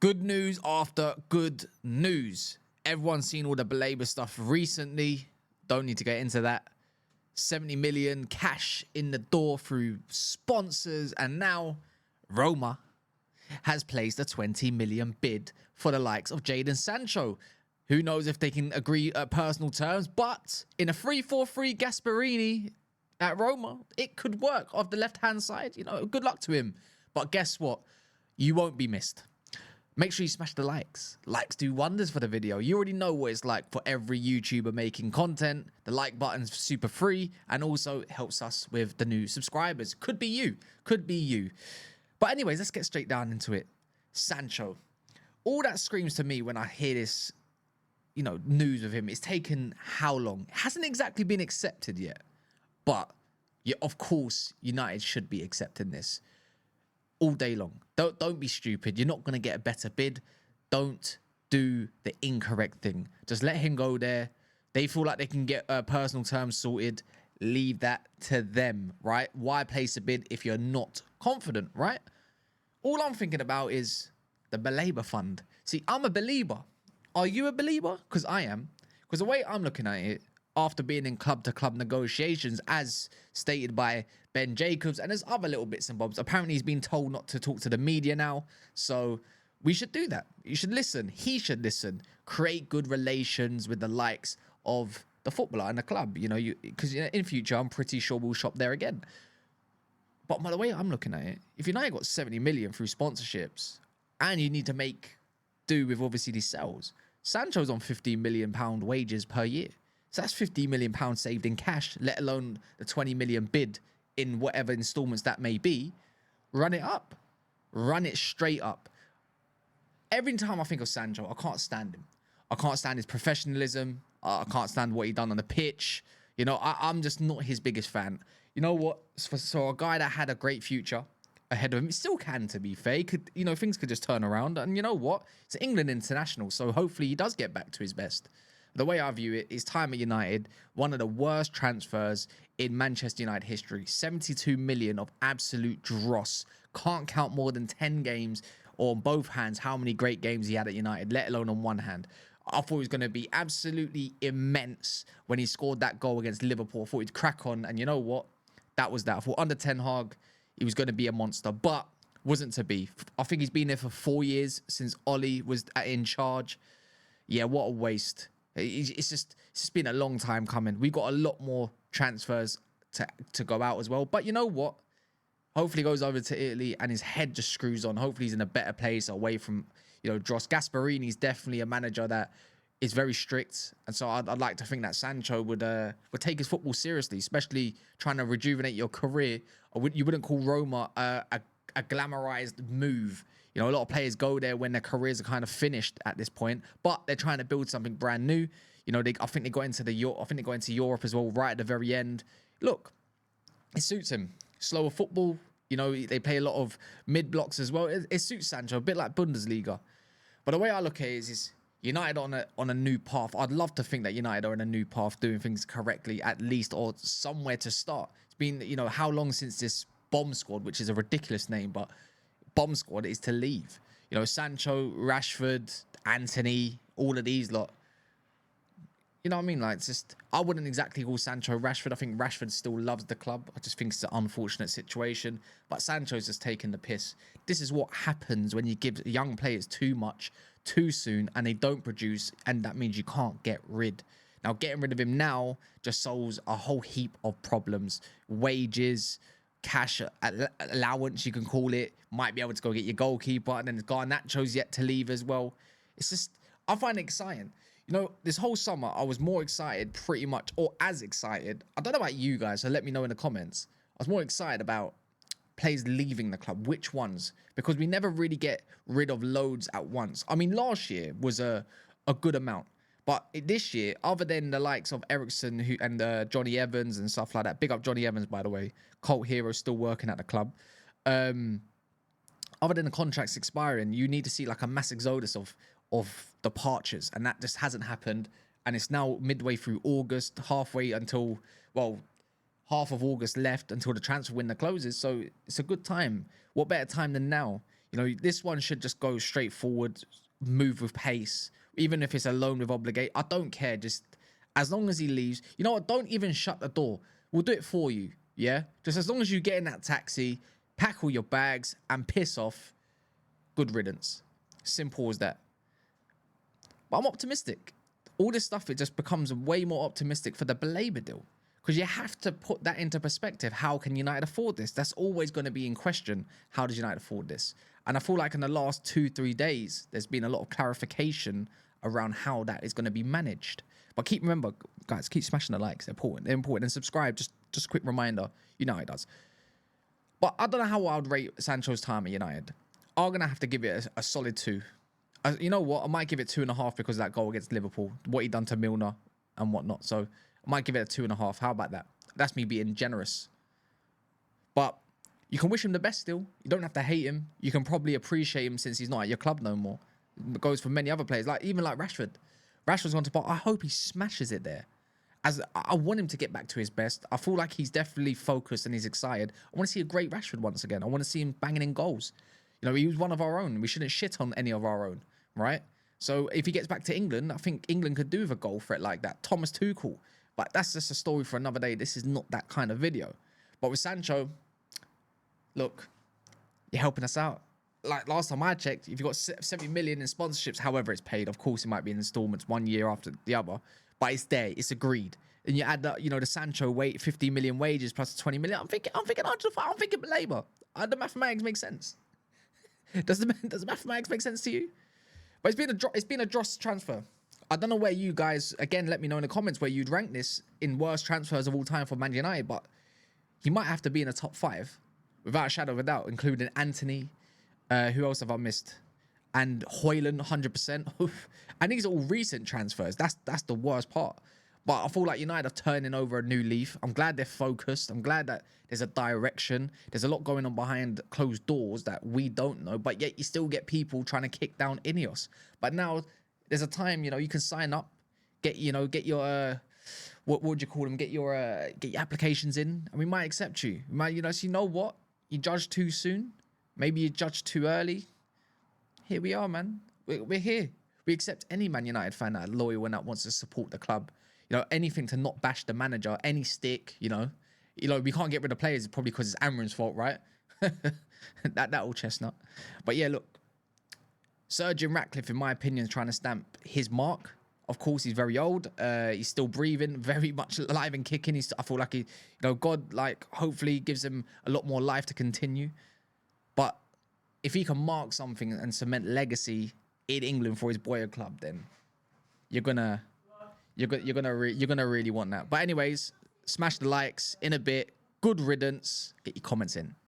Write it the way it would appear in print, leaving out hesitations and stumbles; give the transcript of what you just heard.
Good news after good news. Everyone's seen all the Baleba stuff recently. Don't need to get into that. 70 million cash in the door through sponsors. And now Roma has placed a 20 million bid for the likes of Jadon Sancho. Who knows if they can agree at personal terms, but in a 3-4-3 Gasperini at Roma, it could work off the left-hand side. You know, good luck to him. But guess what? You won't be missed. Make sure you smash the likes. Likes do wonders for the video. You already know what it's like for every YouTuber making content. The like button's super free and also helps us with the new subscribers. Could be you. Could be you. But anyways, let's get straight down into it. Sancho. All that screams to me when I hear this, you know, news of him, it's taken how long? It hasn't exactly been accepted yet. But, yeah, of course, United should be accepting this all day long. Don't be stupid. You're not going to get a better bid. Don't do the incorrect thing. Just let him go there. They feel like they can get personal terms sorted. Leave that to them, right? Why place a bid if you're not confident, right? All I'm thinking about is the Baleba fund. See, I'm a believer. Are you a believer? Because I am. Because the way I'm looking at it, after being in club-to-club negotiations, as stated by Ben Jacobs, and there's other little bits and bobs. Apparently, he's been told not to talk to the media now, so we should do that. You should listen. He should listen. Create good relations with the likes of the footballer and the club. You know, because in future, I'm pretty sure we'll shop there again. But by the way I'm looking at it, if United got 70 million through sponsorships, and you need to make do with obviously these sales, Sancho's on £15 million wages per year. So that's £50 million saved in cash, let alone the 20 million bid in whatever installments that may be. Run it up. Run it straight up. Every time I think of Sancho, I can't stand him. I can't stand his professionalism. I can't stand what he done on the pitch. You know, I'm just not his biggest fan. You know what? So a guy that had a great future ahead of him, it still can, to be fair. You know, things could just turn around. And you know what? It's England international, so hopefully he does get back to his best. The way I view it, his time at United, one of the worst transfers in Manchester United history. 72 million of absolute dross. Can't count more than 10 games or on both hands how many great games he had at United, let alone on one hand. I thought he was going to be absolutely immense when he scored that goal against Liverpool. I thought he'd crack on, and you know what? That was that. I thought under Ten Hag, he was going to be a monster, but wasn't to be. I think he's been there for 4 years since Oli was in charge. Yeah, what a waste. It's just been a long time coming. We got a lot more transfers to go out as well. But you know what? Hopefully he goes over to Italy and his head just screws on. Hopefully he's in a better place away from, you know, Dross. Gasperini's definitely a manager that is very strict. And so I'd like to think that Sancho would take his football seriously, especially trying to rejuvenate your career. You wouldn't call Roma a glamorized move. You know, a lot of players go there when their careers are kind of finished at this point, but they're trying to build something brand new. You know, I think they got into Europe as well right at the very end. Look, it suits him. Slower football. You know, they play a lot of mid blocks as well. It suits Sancho, a bit like Bundesliga. But the way I look at it is United on a new path. I'd love to think that United are in a new path, doing things correctly at least, or somewhere to start. It's been, you know, how long since this bomb squad, which is a ridiculous name, but bomb squad is to leave. You know, Sancho, Rashford, Anthony, all of these lot. You know what I mean? Like, it's just, I wouldn't exactly call Sancho Rashford. I think Rashford still loves the club. I just think it's an unfortunate situation. But Sancho's just taking the piss. This is what happens when you give young players too much, too soon, and they don't produce, and that means you can't get rid. Now, getting rid of him now just solves a whole heap of problems. Wages, cash allowance, you can call it. Might be able to go get your goalkeeper, and then Garnacho's yet to leave as well. It's just, I find it exciting. You know, this whole summer, I was more excited pretty much, or as excited. I don't know about you guys, so let me know in the comments. I was more excited about players leaving the club. Which ones? Because we never really get rid of loads at once. I mean, last year was a good amount. But this year, other than the likes of Ericsson and Johnny Evans and stuff like that. Big up Johnny Evans, by the way. Cult hero, still working at the club. Other than the contracts expiring, you need to see like a mass exodus of departures, and that just hasn't happened. And it's now midway through August, halfway until, well, half of August left until the transfer window closes. So it's a good time. What better time than now? You know, this one should just go straight forward, move with pace. Even if it's a loan with obligate, I don't care. Just as long as he leaves, you know what? Don't even shut the door. We'll do it for you. Yeah, just as long as you get in that taxi, pack all your bags, and piss off. Good riddance. Simple as that. But I'm optimistic. All this stuff, it just becomes way more optimistic for the Baleba deal. Because you have to put that into perspective. How can United afford this? That's always going to be in question. How does United afford this? And I feel like in the last 2-3 days, there's been a lot of clarification around how that is going to be managed. But remember, guys, keep smashing the likes. They're important. They're important. And subscribe. Just a quick reminder. You know how it does. But I don't know how I would rate Sancho's time at United. I'm going to have to give it a solid 2. You know what? I might give it 2.5 because of that goal against Liverpool. What he done to Milner and whatnot. So I might give it a 2.5. How about that? That's me being generous. But you can wish him the best still. You don't have to hate him. You can probably appreciate him since he's not at your club no more. It goes for many other players, even like Rashford. Rashford's gone to Bar. I hope he smashes it there. As I want him to get back to his best. I feel like he's definitely focused and he's excited. I want to see a great Rashford once again. I want to see him banging in goals. You know, he was one of our own. We shouldn't shit on any of our own, right? So if he gets back to England, I think England could do with a goal threat like that. Thomas Tuchel. But that's just a story for another day. This is not that kind of video. But with Sancho, look, you're helping us out. Like last time I checked, if you've got 70 million in sponsorships, however it's paid, of course it might be in installments 1 year after the other. But it's there, it's agreed. And you add that, you know, the Sancho 50 million wages plus 20 million. I'm thinking Baleba. The mathematics make sense. Does the mathematics make sense to you? But it's been a dross transfer. I don't know where you guys, again, let me know in the comments where you'd rank this in worst transfers of all time for Man United, but he might have to be in the top 5 without a shadow of a doubt, including Anthony. Who else have I missed? And Højlund, 100%. And these are all recent transfers. That's the worst part. But I feel like United are turning over a new leaf. I'm glad they're focused. I'm glad that there's a direction. There's a lot going on behind closed doors that we don't know. But yet you still get people trying to kick down Ineos. But now there's a time, you know, you can sign up, get your what would you call them? Get your applications in, and we might accept you. We might, so you know what? You judge too soon. Maybe you judge too early. Here we are, man. We're here. We accept any Man United fan that loyal and that wants to support the club. You know, anything to not bash the manager, any stick, you know, we can't get rid of players probably because it's Amrin's fault, right? that old chestnut. But yeah, look, Sir Jim Ratcliffe, in my opinion, is trying to stamp his mark. Of course, he's very old. He's still breathing, very much alive and kicking. I feel like God, hopefully gives him a lot more life to continue. But if he can mark something and cement legacy in England for his boyhood club, then you're gonna really want that. But anyways, smash the likes in a bit. Good riddance. Get your comments in.